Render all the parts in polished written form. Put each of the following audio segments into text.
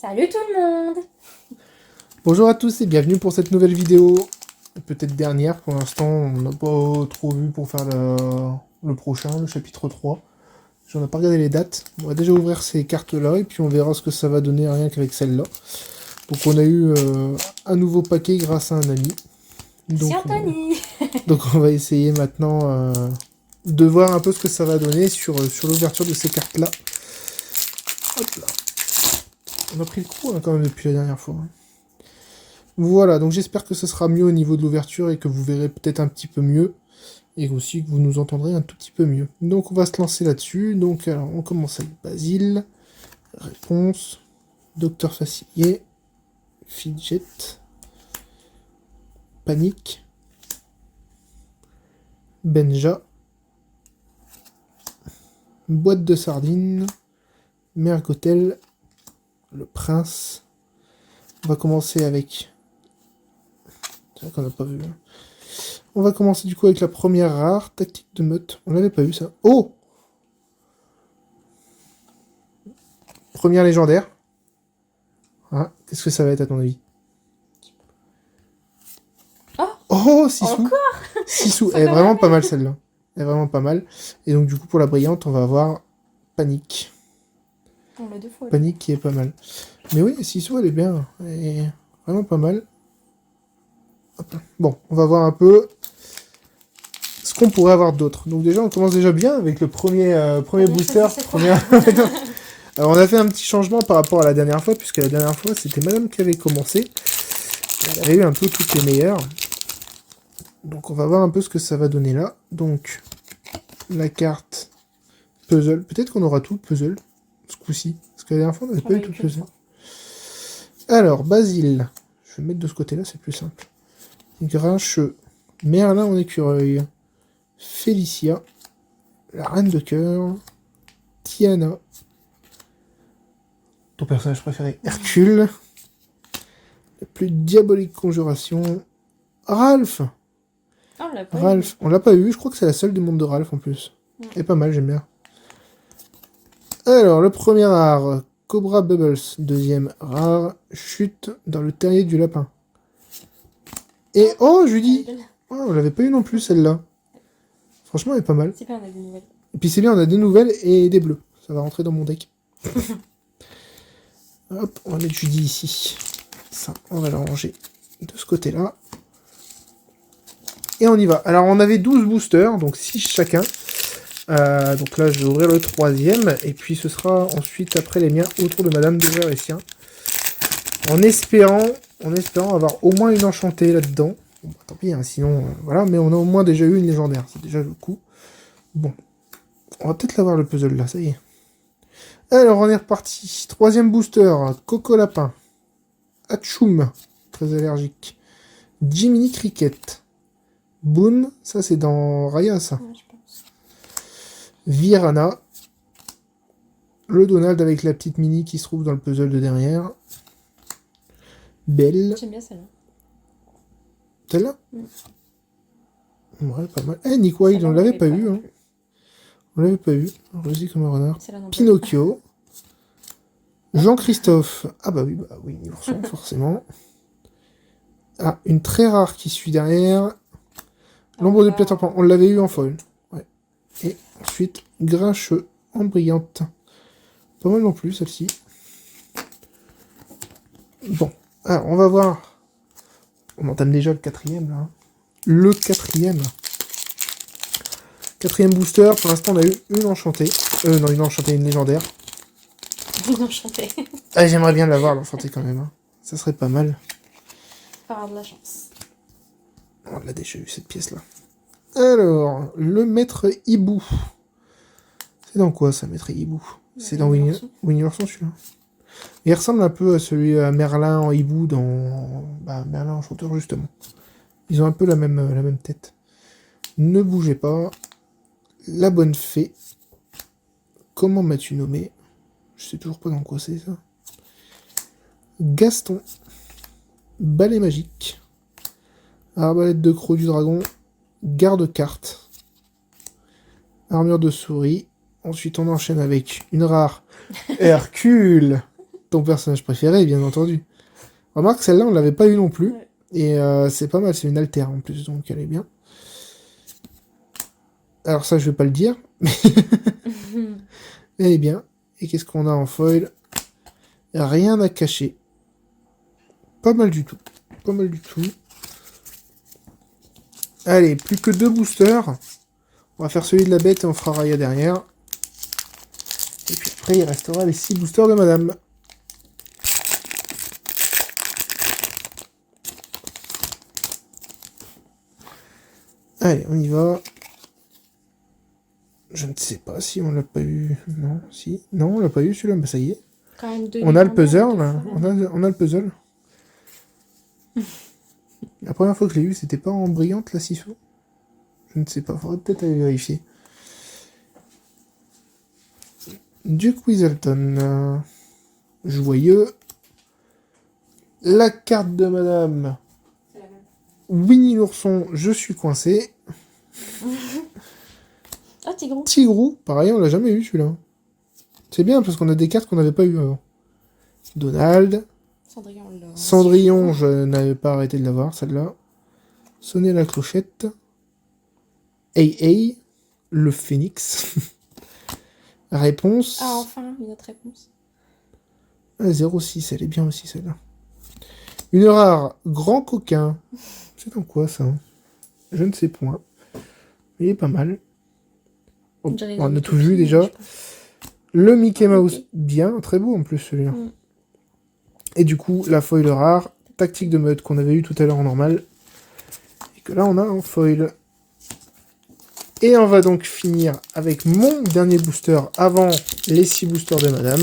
Salut tout le monde! Bonjour à tous et bienvenue pour cette nouvelle vidéo. Peut-être dernière, pour l'instant on n'a pas trop vu pour faire le prochain, le chapitre 3. J'en ai pas regardé les dates. On va déjà ouvrir ces cartes là et puis on verra ce que ça va donner rien qu'avec celle-là. Donc on a eu un nouveau paquet grâce à un ami. C'est Anthony! Donc on va essayer maintenant de voir un peu ce que ça va donner sur l'ouverture de ces cartes là. Hop là. On a pris le coup hein, quand même depuis la dernière fois. Voilà, donc j'espère que ce sera mieux au niveau de l'ouverture et que vous verrez peut-être un petit peu mieux. Et aussi que vous nous entendrez un tout petit peu mieux. Donc on va se lancer là-dessus. Donc alors, on commence avec Basile. Réponse. Docteur Facilier. Fidget. Panique. Benja. Boîte de sardines. Mergotel. Le prince. On va commencer avec... C'est vrai qu'on n'a pas vu. On va commencer du coup avec la première rare, tactique de meute. On l'avait pas eu ça. Oh! Première légendaire. Ah, qu'est-ce que ça va être à ton avis? Oh, Sissou! Encore? Sissou, elle est vraiment pas mal celle-là. Elle est vraiment pas mal. Et donc du coup pour la brillante, on va avoir Panique. On l'a deux fois. Panique qui est pas mal. Mais oui, Sissou elle est bien. Elle est vraiment pas mal. Hop. Bon, on va voir un peu ce qu'on pourrait avoir d'autre. Donc déjà, on commence déjà bien avec le premier booster. Alors on a fait un petit changement par rapport à la dernière fois, puisque la dernière fois, c'était Madame qui avait commencé. Elle avait eu un peu toutes les meilleures. Donc on va voir un peu ce que ça va donner là. Donc, la carte puzzle. Peut-être qu'on aura tout le puzzle, ce coup-ci. Parce que la dernière fois, on n'avait pas eu tout le puzzle. Alors, Basile. Je vais mettre de ce côté-là, c'est plus simple. Grincheux. Merlin en écureuil. Félicia. La reine de cœur. Tiana. Ton personnage préféré, Hercule. La plus diabolique conjuration. Ralph. Ah, on l'a pas Ralph, on l'a pas eu, je crois que c'est la seule du monde de Ralph en plus. Elle est pas mal, j'aime bien. Alors, le premier rare, Cobra Bubbles. Deuxième rare, Chute dans le terrier du lapin. Et oh, Judy! Oh, on l'avait pas eu non plus celle-là. Franchement, elle est pas mal. C'est bien, on a des nouvelles. Et puis c'est bien, on a des nouvelles et des bleus. Ça va rentrer dans mon deck. Hop, on va mettre Judy ici. Ça, on va la ranger de ce côté-là. Et on y va. Alors, on avait 12 boosters, donc 6 chacun. Donc là, je vais ouvrir le troisième. Et puis, ce sera ensuite, après les miens, autour de Madame d'ouvrir les siens. En espérant avoir au moins une enchantée là-dedans. Bon, bah, tant pis, hein, sinon, voilà. Mais on a au moins déjà eu une légendaire. C'est déjà le coup. Bon. On va peut-être l'avoir le puzzle là, ça y est. Alors, on est reparti. Troisième booster, Coco Lapin. Hatchoum, très allergique. Jiminy Cricket. Boom, ça c'est dans Raya, ça. Ouais, je pense. Virana. Le Donald avec la petite mini qui se trouve dans le puzzle de derrière. Belle. J'aime bien celle-là. Celle-là Ouais, pas mal. Eh, Nick Wilde, on l'avait pas eu. Hein. On l'avait pas eu. Rosy comme un renard. Pinocchio. Jean-Christophe. Ah bah oui, Ourson, forcément. Ah, une très rare qui suit derrière. L'ombre de Peter Pan. On l'avait eu en foil. Ouais. Et ensuite, Grincheux en brillante. Pas mal non plus, celle-ci. Bon. Alors, on va voir. On entame déjà le quatrième, là. Le quatrième. Quatrième booster. Pour l'instant, on a eu une enchantée. Non, une enchantée, une légendaire. Une enchantée. Ah, j'aimerais bien l'avoir, l'enchantée, quand même. Hein. Ça serait pas mal. Faut avoir de la chance. On l'a déjà eu, cette pièce-là. Alors, le maître hibou. C'est dans quoi, ça, maître hibou? C'est dans Winnie Ourson, celui-là. Il ressemble un peu à celui à Merlin en hibou dans... Bah, Merlin enchanteur, justement. Ils ont un peu la même tête. Ne bougez pas. La bonne fée. Comment m'as-tu nommé? Je sais toujours pas dans quoi c'est, ça. Gaston. Balai magique. Arbalète de croc du dragon. Garde-carte. Armure de souris. Ensuite, on enchaîne avec une rare Hercule. ton personnage préféré, bien entendu. Remarque, celle-là, on l'avait pas eu non plus. Ouais. Et c'est pas mal, c'est une altère en plus, donc elle est bien. Alors ça, je vais pas le dire, mais elle est bien. Et qu'est-ce qu'on a en foil? Rien à cacher. Pas mal du tout. Pas mal du tout. Allez, plus que 2 boosters. On va faire celui de la bête et on fera Raya derrière. Et puis après, il restera les 6 boosters de madame. Allez, on y va. Je ne sais pas si on l'a pas eu. Non, si. Non, on l'a pas eu celui-là. Bah ça y est. Quand même deux On a le légendaires, puzzle, deux là. fois, On a le puzzle. La première fois que je l'ai eu, c'était pas en brillante, la Siso. Je ne sais pas, faudrait peut-être aller vérifier. Duke Weaselton. Joyeux. La carte de madame. C'est la même. Winnie l'ourson, je suis coincé. Ah, Tigrou. Tigrou, pareil, on l'a jamais eu celui-là. C'est bien parce qu'on a des cartes qu'on n'avait pas eu avant. Donald. Cendrillon, on l'a. Cendrillon, je n'avais pas arrêté de l'avoir, celle-là. Sonner la clochette. Hey hey, le phénix. Réponse. Ah, enfin, une autre réponse. Ah, 06, elle est bien aussi celle-là. Une rare, grand coquin. C'est dans quoi ça? Je ne sais point. Il est pas mal. Oh, On dirait on a une tout vu copine, déjà. je pense. Le Mickey Mouse, Ok. bien, très beau en plus celui-là. Mm. Et du coup, la foil rare, tactique de mode qu'on avait eu tout à l'heure en normal. Et que là, on a en foil. Et on va donc finir avec mon dernier booster avant les 6 boosters de madame.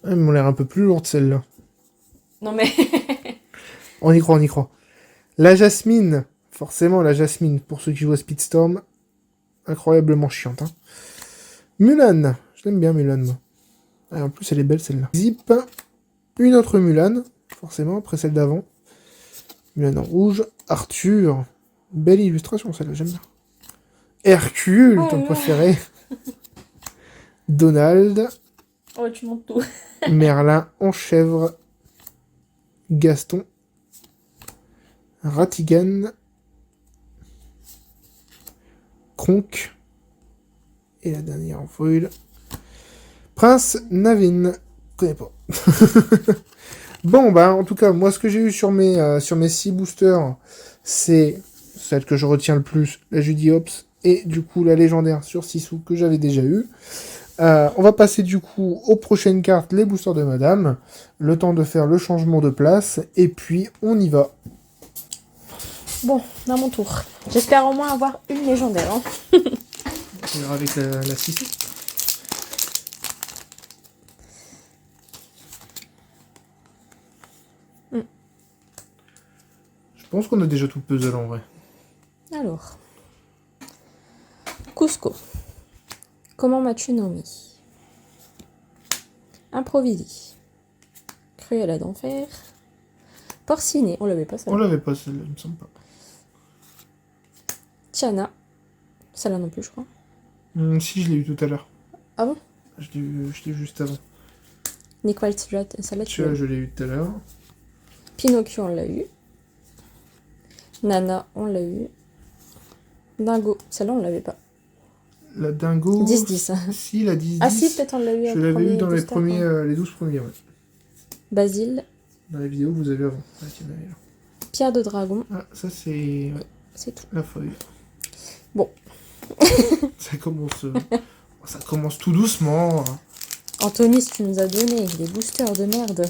Elles m'ont l'air un peu plus lourdes celle-là. Non, mais. On y croit, on y croit. La Jasmine, forcément la Jasmine, pour ceux qui jouent à Speedstorm, incroyablement chiante. Hein. Mulan, je l'aime bien Mulan, moi. Ah, en plus elle est belle celle-là. Zip, une autre Mulan, forcément, après celle d'avant. Mulan en rouge. Arthur, belle illustration celle-là, j'aime bien. Hercule, Oh ton là là. préféré. Donald, Oh, tu montes tout. Merlin en chèvre. Gaston, Ratigan, Kronk, et la dernière en foil, Prince Navin. Je connais pas. Bon, bah, en tout cas, moi, ce que j'ai eu sur mes 6 boosters, c'est celle que je retiens le plus, la Judy Hopps, et du coup, la légendaire sur 6 sous que j'avais déjà eu. On va passer du coup aux prochaines cartes, les boosters de madame. Le temps de faire le changement de place, et puis on y va. Bon, à mon tour. J'espère au moins avoir une légendaire. Hein. On verra avec la 6. Mm. Je pense qu'on a déjà tout le puzzle en vrai. Alors. Cusco. Comment m'as-tu nommé? Improvisé. Cruella d'enfer. Porciné. On l'avait pas ça. On l'avait pas celle-là, il me semble pas. Tiana. Celle-là non plus, je crois. Si, je l'ai eu tout à l'heure. Ah bon? Je l'ai eu juste avant. Nick Wilde, celle-là tu Celui-là, l'as. je l'ai eu tout à l'heure. Pinocchio, on l'a eu. Nana, on l'a eu. Dingo, celle-là on l'avait pas. La dingo. 10-10. Si, la 10-10. Ah si, peut-être on l'a eu. Je l'avais eu dans les, booster, premiers, hein. les 12 premiers, ouais. Basile. Dans la vidéo, vous avez avant. Ah, tiens, elle est là. Pierre de dragon. Ah, ça, c'est ouais, C'est tout. la feuille. Bon. Ça commence tout doucement. Anthony, tu nous as donné des boosters de merde.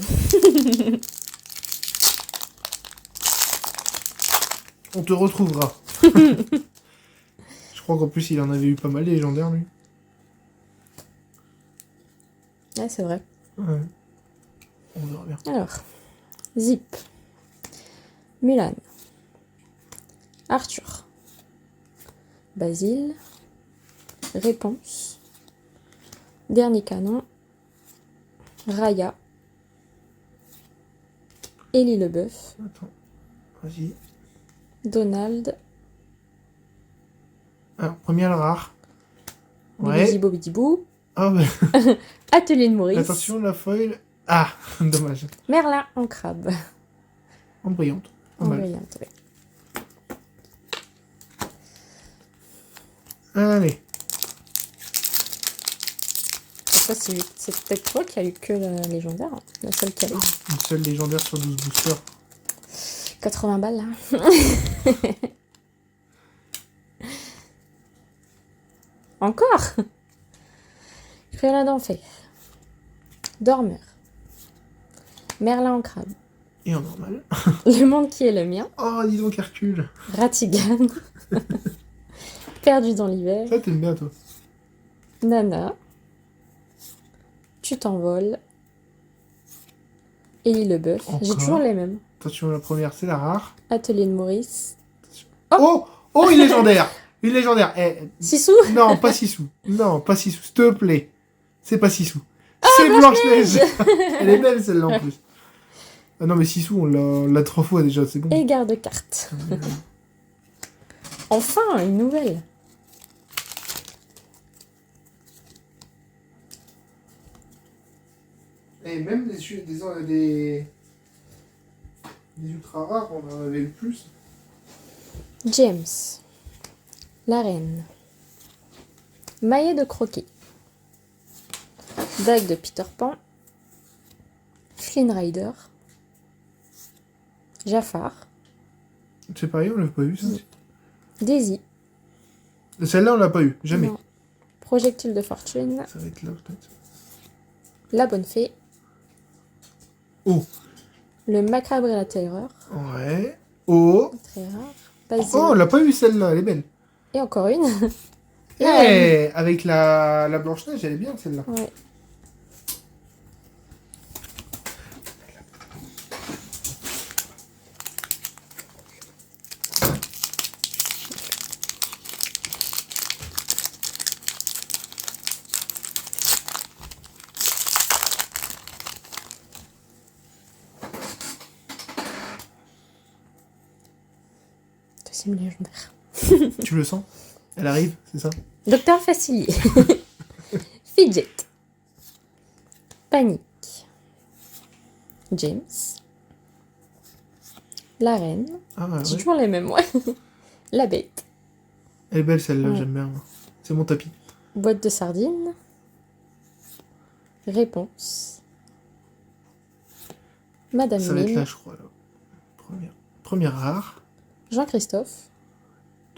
On te retrouvera. Je crois qu'en plus, il en avait eu pas mal, les légendaires, lui. Ouais, c'est vrai. Ouais. On verra bien. Alors. Zip. Mulan. Arthur. Basile. Réponse. Dernier canon. Raya. Élie Leboeuf. Attends. Vas-y. Donald. Alors, première rare. Ouais. Bibidi bibidibou. Ah, ouais. Atelier de Maurice. Attention, la foil. Ah, dommage. Merlin en crabe. En brillante. Pas En mal. brillante, ouais. Allez. Ça, c'est peut-être toi qui a eu que la légendaire. Hein. La seule qui a eu. Une seule légendaire sur 12 boosters. 80 balles, là. Encore Cruella d'enfer. Dormeur. Merlin en crabe. Et en normal. Le monde qui est le mien. Oh, dis donc, Hercule. Ratigan. Perdu dans l'hiver. Ça, t'aimes bien, toi. Nana. Tu t'envoles. Élie le bœuf. J'ai Encore. toujours les mêmes. Attention, la première, c'est la rare. Atelier de Maurice. Oh, oh, une légendaire. Une légendaire. Eh, Sissou. non, pas Sissou. Non, pas Sissou. S'il te plaît. C'est pas Sissou. C'est Blanche-Neige. Elle est belle, celle-là, en plus. Ah non, mais Sissou, on l'a 3 fois déjà, c'est bon. Et garde-carte. Enfin, une nouvelle. Et même des ultra rares, on en avait le plus. James. La reine. Maillet de croquet. Dague de Peter Pan. Flynn Rider. Jafar. C'est pareil, on l'a pas eu, ça. Daisy. Celle-là, on l'a pas eu, jamais. Non. Projectile de fortune. Ça va être là, peut-être. La bonne fée. Oh. Le macabre et la terreur. Ouais. Oh. Très rare. Basile. Oh, on l'a pas eu, celle-là, elle est belle. Et encore une. Eh, La reine. avec la Blanche-Neige, elle est bien, celle-là. Ouais. Deuxième légendaire. Tu le sens? Elle arrive, c'est ça? Docteur Facilier. Fidget. Panique. James. La reine. Ah, ouais. J'ai toujours les mêmes, ouais. La bête. Elle est belle, celle-là, Ouais. j'aime bien. Moi. C'est mon tapis. Boîte de sardines. Réponse. Madame Ça va être Mime. là, je crois. Là. Première rare. Jean-Christophe.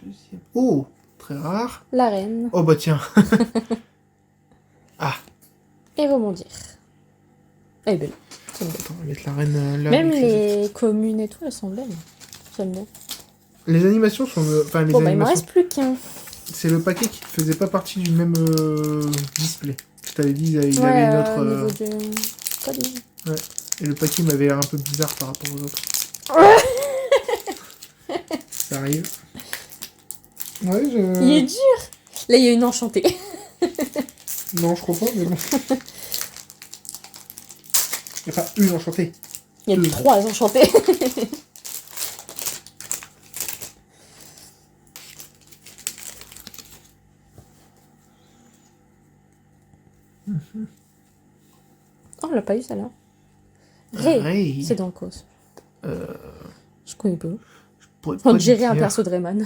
Deuxième. Oh, très rare. La reine. Oh, bah tiens. Ah. Et rebondir. Elle est belle. C'est une belle. Attends, on va mettre la reine là. Même avec les communes et tout, elles sont belles. J'aime bien. Les animations sont. Enfin, les Bon, bah, il m'en animations. reste plus qu'un. C'est le paquet qui ne faisait pas partie du même display. Je t'avais dit, il Ouais, avait une autre. au niveau du code. Et le paquet m'avait l'air un peu bizarre par rapport aux autres. Ça arrive. Ouais, Il est dur. Là, il y a une enchantée. Non, je crois pas, mais bon. Il n'y a pas une enchantée. Il y a Deux. 3 enchantés. Oh, on l'a pas eu, celle-là. Ray. Ray. C'est dans le cause. Je connais pas. Pourrais pas On te dirait un dire. perso de Rayman.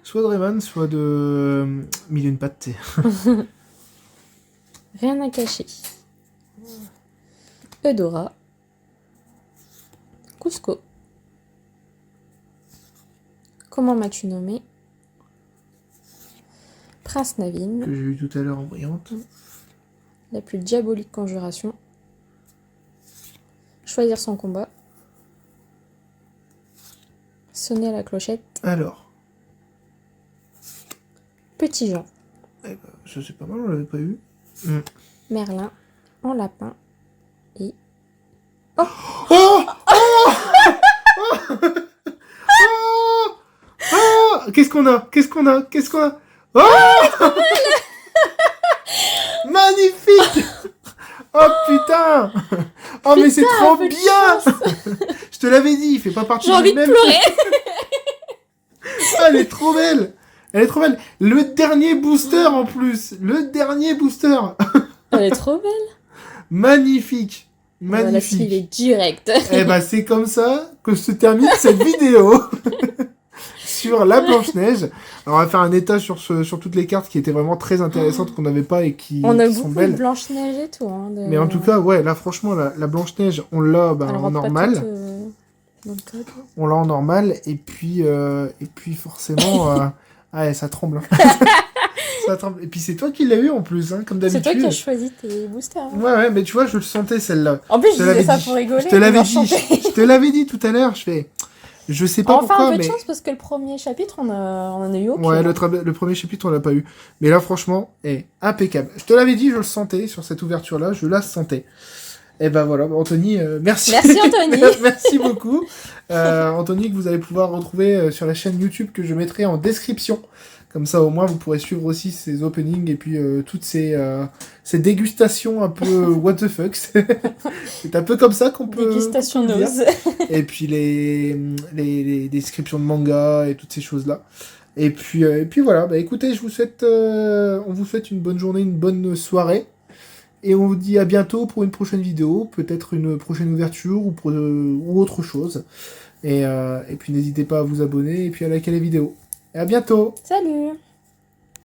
Soit de Rayman, soit de Mille et une pattes. Rien à cacher. Eudora. Cusco. Comment m'as-tu nommé? Prince Navin. Que j'ai eu tout à l'heure en brillante. La plus diabolique conjuration. Choisir son combat. Sonner à la clochette. Alors. Petit Jean. Eh ben, ça c'est pas mal, on l'avait pas eu. Merlin. En lapin. Et... Oh oh oh Qu'est-ce qu'on a? Qu'est-ce qu'on a? Qu'est-ce qu'on a? Oh magnifique. Oh putain. Oh mais c'est trop peu de bien. Je te l'avais dit, il fait pas partie J'ai du envie de même. pleurer. Ah, elle est trop belle. Elle est trop belle. Le dernier booster en plus. Le dernier booster. Elle est trop belle. Magnifique. Voilà, Magnifique. il est direct. Et bah c'est comme ça que se termine cette vidéo sur la Blanche-Neige. Alors on va faire un état sur toutes les cartes qui étaient vraiment très intéressantes qu'on n'avait pas et qui On a qui sont beaucoup de belles. Blanche-Neige et tout. Hein, Mais en tout cas, ouais, là franchement, la Blanche-Neige, on l'a Elle en rentre pas normal. toute, dans le code. On l'a en normal et puis forcément, ouais, ça tremble. Ça tremble. Et puis c'est toi qui l'as eu en plus, hein, comme C'est d'habitude. toi qui as choisi tes boosters. Hein. Ouais, mais tu vois, je le sentais celle-là. En plus, Je te je l'avais disais ça dit. pour rigoler. Je te l'avais mais dit. enchanté. Je te l'avais dit tout à l'heure. Je sais pas Enfin, pourquoi, un peu de mais chance parce que le premier chapitre, on en a eu aucun. ouais, le premier chapitre, on l'a pas eu. Mais là, franchement, impeccable. Je te l'avais dit, je le sentais sur cette ouverture-là, je la sentais. Et ben voilà, Anthony, merci. Merci, Anthony. Merci beaucoup. Anthony, que vous allez pouvoir retrouver sur la chaîne YouTube que je mettrai en description. Comme ça, au moins, vous pourrez suivre aussi ses openings et puis toutes ces dégustations un peu what the fuck. C'est un peu comme ça qu'on peut... Dégustation qu'on peut le dire. nose. Et puis les descriptions de manga et toutes ces choses-là. Et puis voilà, bah écoutez, on vous souhaite une bonne journée, une bonne soirée. Et on vous dit à bientôt pour une prochaine vidéo, peut-être une prochaine ouverture ou autre chose. Et puis n'hésitez pas à vous abonner et puis à liker les vidéos. Et à bientôt! Salut.